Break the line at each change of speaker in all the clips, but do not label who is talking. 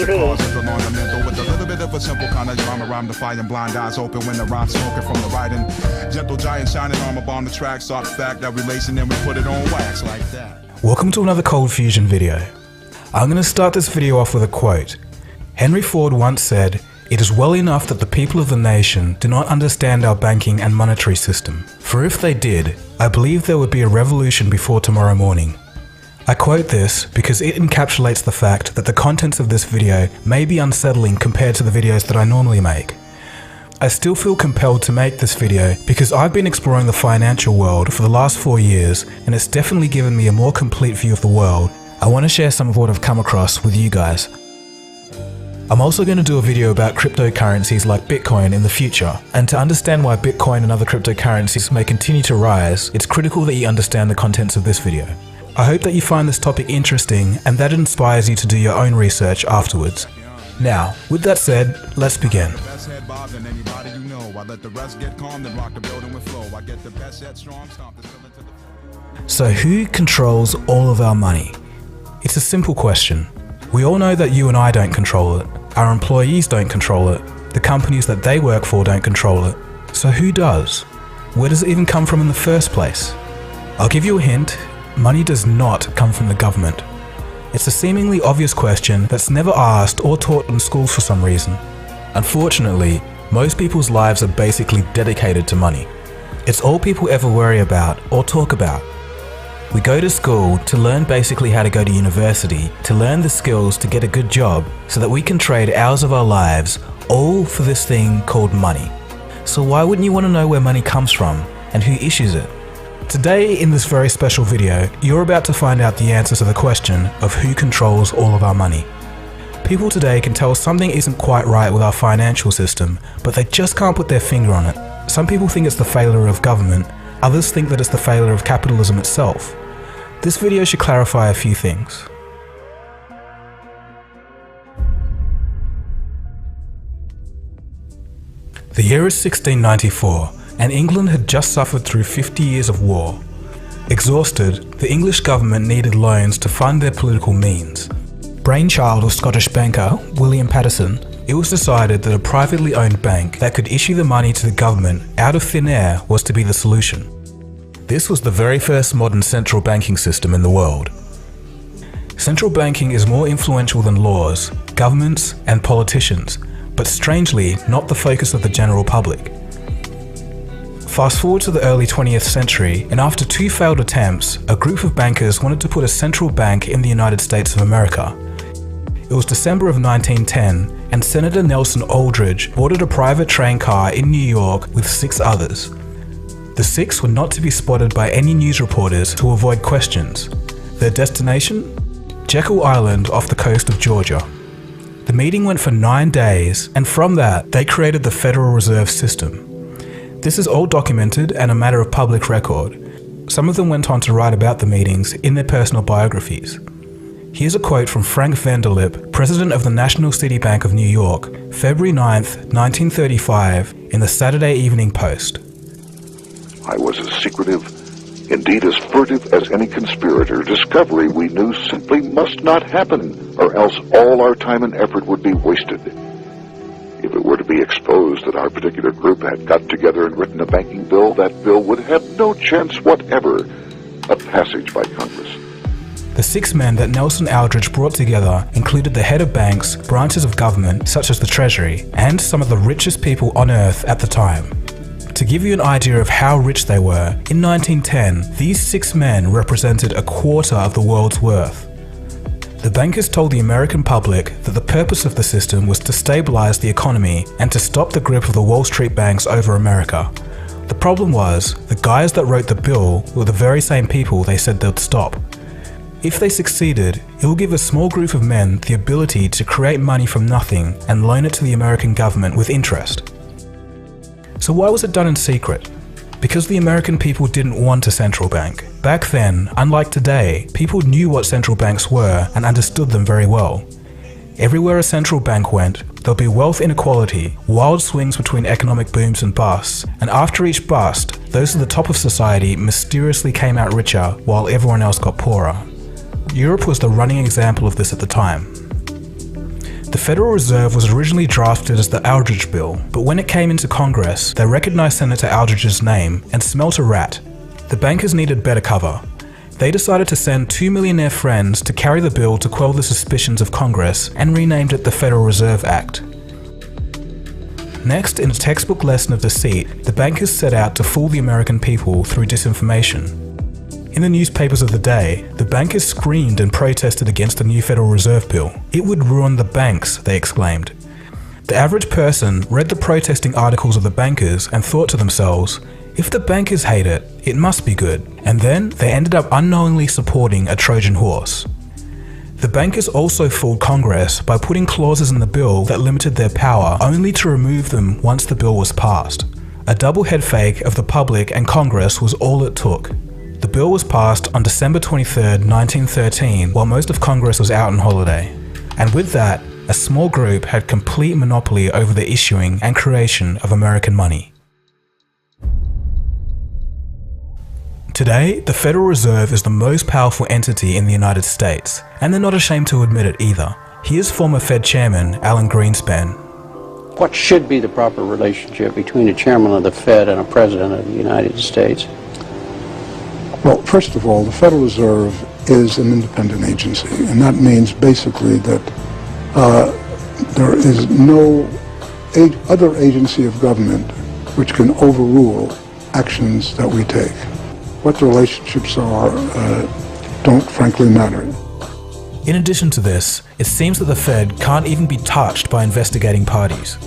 TV.
With a little bit of a simple kind of drama, rhyme defying blind eyes open when the rhyme smoking from the writing. Gentle giant shining armor bomb the track, soft fact that relation, then we put it on wax like that.
Welcome to another Cold Fusion video. I'm going to start this video off with a quote. Henry Ford once said, "It is well enough that the people of the nation do not understand our banking and monetary system, for if they did, I believe there would be a revolution before tomorrow morning." I quote this because it encapsulates the fact that the contents of this video may be unsettling compared to the videos that I normally make. I still feel compelled to make this video because I've been exploring the financial world for the last 4 years and it's definitely given me a more complete view of the world. I want to share some of what I've come across with you guys. I'm also going to do a video about cryptocurrencies like Bitcoin in the future, and to understand why Bitcoin and other cryptocurrencies may continue to rise, it's critical that you understand the contents of this video. I hope that you find this topic interesting and that it inspires you to do your own research afterwards. Now, with that said, let's begin. So who controls all of our money? It's a simple question. We all know that you and I don't control it, our employees don't control it, the companies that they work for don't control it. So who does? Where does it even come from in the first place? I'll give you a hint. Money does not come from the government. It's a seemingly obvious question that's never asked or taught in schools for some reason. Unfortunately, most people's lives are basically dedicated to money. It's all people ever worry about or talk about. We go to school to learn basically how to go to university, to learn the skills to get a good job so that we can trade hours of our lives, all for this thing called money. So why wouldn't you want to know where money comes from and who issues it? Today, in this very special video, you're about to find out the answer to the question of who controls all of our money. People today can tell something isn't quite right with our financial system, but they just can't put their finger on it. Some people think it's the failure of government, others think that it's the failure of capitalism itself. This video should clarify a few things. The year is 1694. And England had just suffered through 50 years of war. Exhausted, the English government needed loans to fund their political means. Brainchild of Scottish banker William Paterson, it was decided that a privately owned bank that could issue the money to the government out of thin air was to be the solution. This was the very first modern central banking system in the world. Central banking is more influential than laws, governments, and politicians, but strangely not the focus of the general public. Fast forward to the early 20th century, and after 2 failed attempts, a group of bankers wanted to put a central bank in the United States of America. It was December of 1910, and Senator Nelson Aldrich boarded a private train car in New York with 6 others. The 6 were not to be spotted by any news reporters to avoid questions. Their destination? Jekyll Island off the coast of Georgia. The meeting went for 9 days, and from that, they created the Federal Reserve System. This is all documented and a matter of public record. Some of them went on to write about the meetings in their personal biographies. Here's a quote from Frank Vanderlip, president of the National City Bank of New York, February 9th, 1935, in the Saturday Evening Post.
I was as secretive, indeed as furtive as any conspirator. Discovery we knew simply must not happen, or else all our time and effort would be wasted. If it were to be exposed that our particular group had got together and written a banking bill, that bill would have no chance whatever of passage by Congress.
The 6 men that Nelson Aldrich brought together included the head of banks, branches of government such as the Treasury, and some of the richest people on earth at the time. To give you an idea of how rich they were, in 1910, these 6 men represented a quarter of the world's worth. The bankers told the American public that the purpose of the system was to stabilize the economy and to stop the grip of the Wall Street banks over America. The problem was, the guys that wrote the bill were the very same people they said they'd stop. If they succeeded, it will give a small group of men the ability to create money from nothing and loan it to the American government with interest. So why was it done in secret? Because the American people didn't want a central bank. Back then, unlike today, people knew what central banks were and understood them very well. Everywhere a central bank went, there'll be wealth inequality, wild swings between economic booms and busts, and after each bust, those at the top of society mysteriously came out richer while everyone else got poorer. Europe was the running example of this at the time. The Federal Reserve was originally drafted as the Aldrich Bill, but when it came into Congress, they recognized Senator Aldrich's name and smelt a rat. The bankers needed better cover. They decided to send two millionaire friends to carry the bill to quell the suspicions of Congress and renamed it the Federal Reserve Act. Next, in a textbook lesson of deceit, the bankers set out to fool the American people through disinformation. In the newspapers of the day, the bankers screamed and protested against the new Federal Reserve Bill. It would ruin the banks, they exclaimed. The average person read the protesting articles of the bankers and thought to themselves, if the bankers hate it, it must be good. And then they ended up unknowingly supporting a Trojan horse. The bankers also fooled Congress by putting clauses in the bill that limited their power only to remove them once the bill was passed. A double head fake of the public and Congress was all it took. The bill was passed on December 23, 1913, while most of Congress was out on holiday. And with that, a small group had complete monopoly over the issuing and creation of American money. Today, the Federal Reserve is the most powerful entity in the United States, and they're not ashamed to admit it either. Here's former Fed Chairman Alan Greenspan.
What should be the proper relationship between a chairman of the Fed and a president of the United States?
Well, first of all, the Federal Reserve is an independent agency, and that means basically that there is no other agency of government which can overrule actions that we take. What the relationships are don't frankly matter.
In addition to this, it seems that the Fed can't even be touched by investigating parties.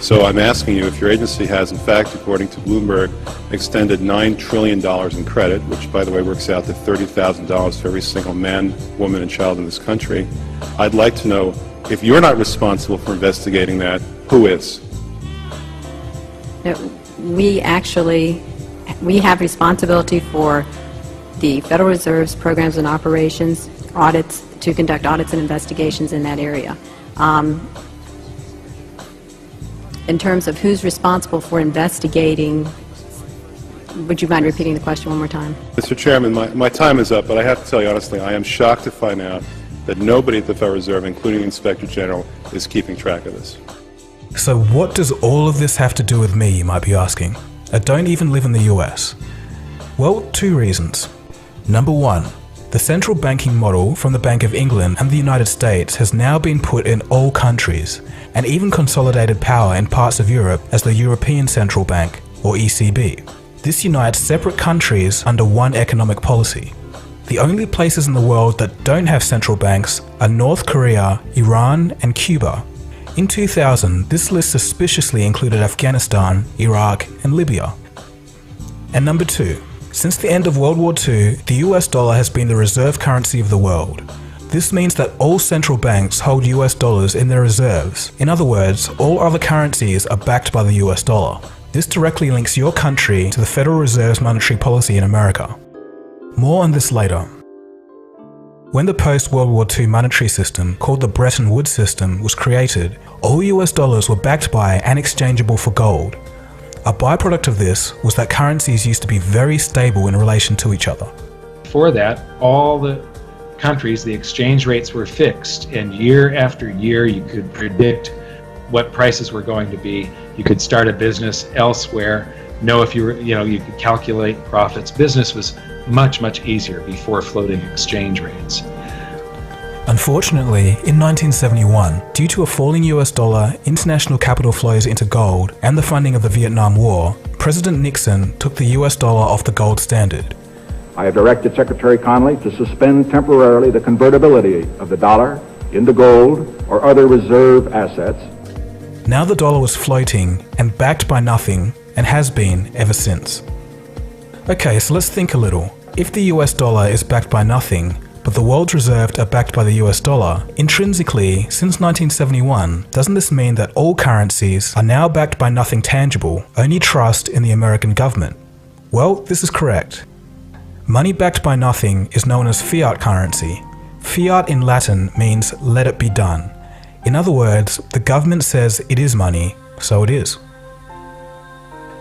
So I'm asking you if your agency has, in fact, according to Bloomberg, extended $9 trillion in credit, which, by the way, works out to $30,000 for every single man, woman, and child in this country. I'd like to know, if you're not responsible for investigating that, who is?
We have responsibility for the Federal Reserve's programs and operations, audits, to conduct audits and investigations in that area. In terms of who's responsible for investigating, would you mind repeating the question one more time?
Mr. Chairman, my time is up, but I have to tell you honestly, I am shocked to find out that nobody at the Federal Reserve, including the Inspector General, is keeping track of this.
So what does all of this have to do with me, you might be asking? I don't even live in the US. Well, two reasons. Number one, the central banking model from the Bank of England and the United States has now been put in all countries, and even consolidated power in parts of Europe as the European Central Bank, or ECB. This unites separate countries under one economic policy. The only places in the world that don't have central banks are North Korea, Iran, and Cuba. In 2000, this list suspiciously included Afghanistan, Iraq, and Libya. And number two, since the end of World War II, the US dollar has been the reserve currency of the world. This means that all central banks hold US dollars in their reserves. In other words, all other currencies are backed by the US dollar. This directly links your country to the Federal Reserve's monetary policy in America. More on this later. When the post-World War II monetary system, called the Bretton Woods system, was created, all US dollars were backed by and exchangeable for gold. A byproduct of this was that currencies used to be very stable in relation to each other.
Before that, all the countries, the exchange rates were fixed, and year after year you could predict what prices were going to be. You could start a business elsewhere, know if you could calculate profits. Business was much easier before floating exchange rates.
Unfortunately, in 1971, due to a falling US dollar, international capital flows into gold, and the funding of the Vietnam War, President Nixon took the US dollar off the gold standard.
I have directed Secretary Connally to suspend temporarily the convertibility of the dollar into gold or other reserve assets.
Now the dollar was floating and backed by nothing, and has been ever since. Okay, so let's think a little. If the US dollar is backed by nothing, but the world's reserves are backed by the US dollar, intrinsically, since 1971, doesn't this mean that all currencies are now backed by nothing tangible, only trust in the American government? Well, this is correct. Money backed by nothing is known as fiat currency. Fiat in Latin means let it be done. In other words, the government says it is money, so it is.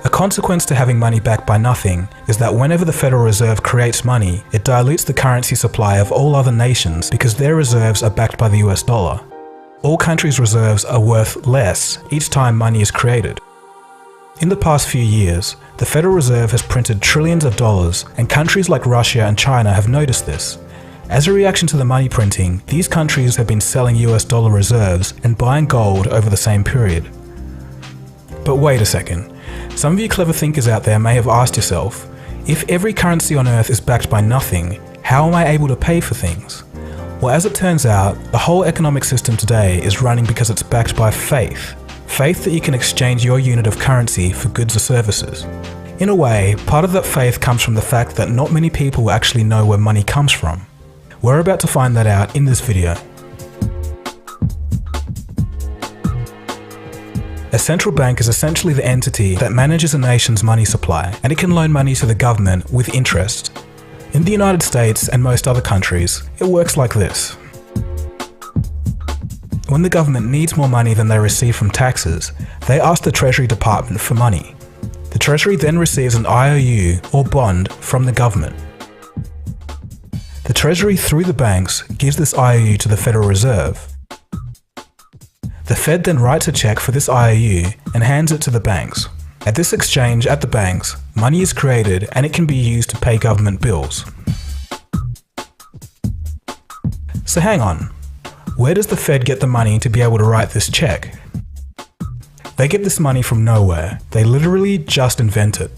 A consequence to having money backed by nothing is that whenever the Federal Reserve creates money, it dilutes the currency supply of all other nations because their reserves are backed by the US dollar. All countries' reserves are worth less each time money is created. In the past few years, the Federal Reserve has printed trillions of dollars, and countries like Russia and China have noticed this. As a reaction to the money printing, these countries have been selling US dollar reserves and buying gold over the same period. But wait a second. Some of you clever thinkers out there may have asked yourself, if every currency on Earth is backed by nothing, how am I able to pay for things? Well, as it turns out, the whole economic system today is running because it's backed by faith. Faith that you can exchange your unit of currency for goods or services. In a way, part of that faith comes from the fact that not many people actually know where money comes from. We're about to find that out in this video. A central bank is essentially the entity that manages a nation's money supply, and it can loan money to the government with interest. In the United States and most other countries, it works like this. When the government needs more money than they receive from taxes, they ask the Treasury Department for money. The Treasury then receives an IOU or bond from the government. The Treasury, through the banks, gives this IOU to the Federal Reserve. The Fed then writes a check for this IOU and hands it to the banks. At this exchange at the banks, money is created and it can be used to pay government bills. So hang on, where does the Fed get the money to be able to write this check? They get this money from nowhere. They literally just invent it.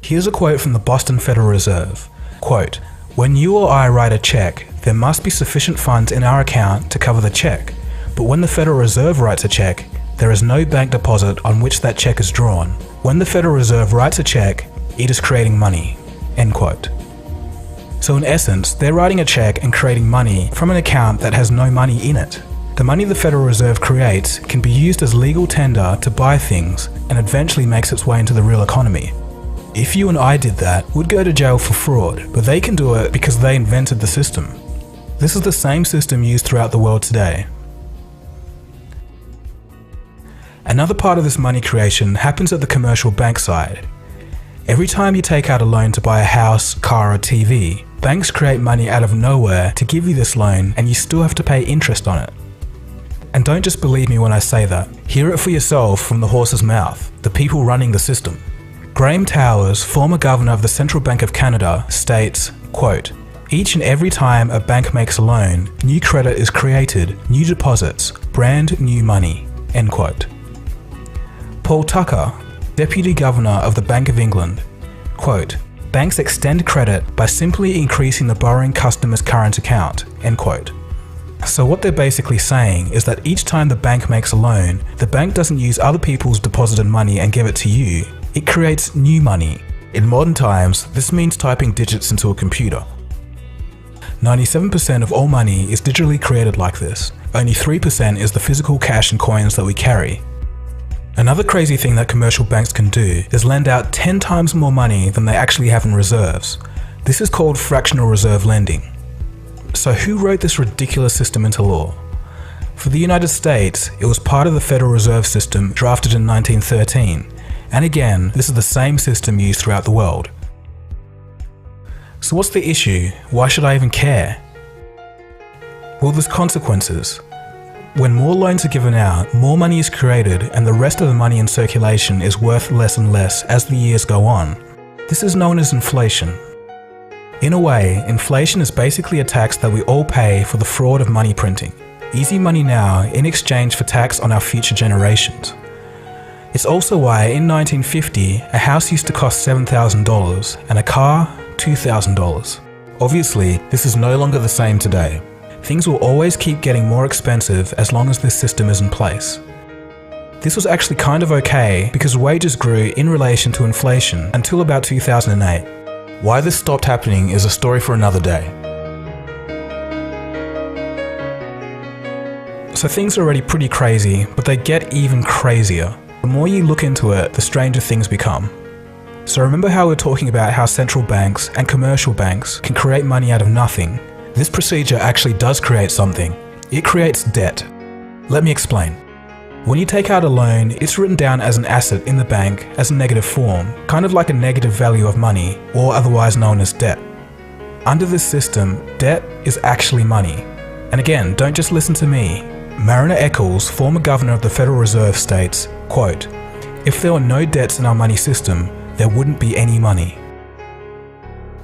Here's a quote from the Boston Federal Reserve. Quote, "When you or I write a check, there must be sufficient funds in our account to cover the check. But when the Federal Reserve writes a check, there is no bank deposit on which that check is drawn. When the Federal Reserve writes a check, it is creating money." End quote. So in essence, they're writing a check and creating money from an account that has no money in it. The money the Federal Reserve creates can be used as legal tender to buy things and eventually makes its way into the real economy. If you and I did that, we'd go to jail for fraud, but they can do it because they invented the system. This is the same system used throughout the world today. Another part of this money creation happens at the commercial bank side. Every time you take out a loan to buy a house, car, or TV, banks create money out of nowhere to give you this loan, and you still have to pay interest on it. And don't just believe me when I say that. Hear it for yourself from the horse's mouth, the people running the system. Graham Towers, former governor of the Central Bank of Canada, states, quote, "Each and every time a bank makes a loan, new credit is created, new deposits, brand new money." End quote. Paul Tucker, Deputy Governor of the Bank of England, quote, "Banks extend credit by simply increasing the borrowing customer's current account." End quote. So what they're basically saying is that each time the bank makes a loan, the bank doesn't use other people's deposited money and give it to you. It creates new money. In modern times, this means typing digits into a computer. 97% of all money is digitally created like this. Only 3% is the physical cash and coins that we carry. Another crazy thing that commercial banks can do is lend out 10 times more money than they actually have in reserves. This is called fractional reserve lending. So who wrote this ridiculous system into law? For the United States, it was part of the Federal Reserve System drafted in 1913. And again, this is the same system used throughout the world. So what's the issue? Why should I even care? Well, there's consequences. When more loans are given out, more money is created, and the rest of the money in circulation is worth less and less as the years go on. This is known as inflation. In a way, inflation is basically a tax that we all pay for the fraud of money printing. Easy money now in exchange for tax on our future generations. It's also why in 1950, a house used to cost $7,000 and a car, $2,000. Obviously, this is no longer the same today. Things will always keep getting more expensive as long as this system is in place. This was actually kind of okay because wages grew in relation to inflation until about 2008. Why this stopped happening is a story for another day. So things are already pretty crazy, but they get even crazier. The more you look into it, the stranger things become. So remember how we're talking about how central banks and commercial banks can create money out of nothing? This procedure actually does create something. It creates debt. Let me explain. When you take out a loan, it's written down as an asset in the bank as a negative form, kind of like a negative value of money, or otherwise known as debt. Under this system, debt is actually money. And again, don't just listen to me. Mariner Eccles, former governor of the Federal Reserve, states, quote, "If there were no debts in our money system, there wouldn't be any money."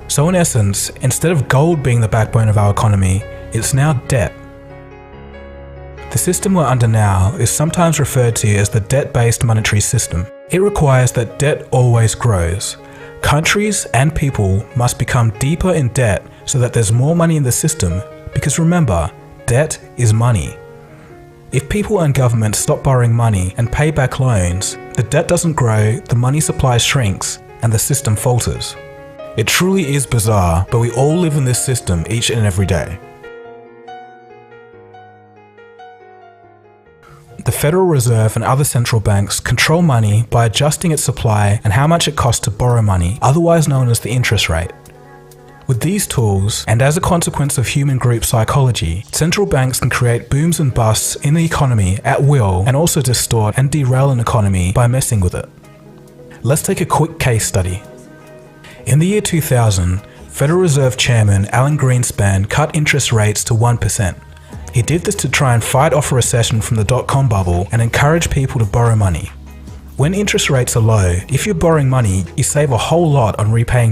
So in essence, instead of gold being the backbone of our economy, it's now debt. The system we're under now is sometimes referred to as the debt-based monetary system. It requires that debt always grows. Countries and people must become deeper in debt so that there's more money in the system, because remember, debt is money. If people and governments stop borrowing money and pay back loans, the debt doesn't grow, the money supply shrinks, and the system falters. It truly is bizarre, but we all live in this system each and every day. The Federal Reserve and other central banks control money by adjusting its supply and how much it costs to borrow money, otherwise known as the interest rate. With these tools, and as a consequence of human group psychology, central banks can create booms and busts in the economy at will and also distort and derail an economy by messing with it. Let's take a quick case study. In the year 2000, Federal Reserve Chairman Alan Greenspan cut interest rates to 1%. He did this to try and fight off a recession from the dot-com bubble and encourage people to borrow money. When interest rates are low, if you're borrowing money, you save a whole lot on repaying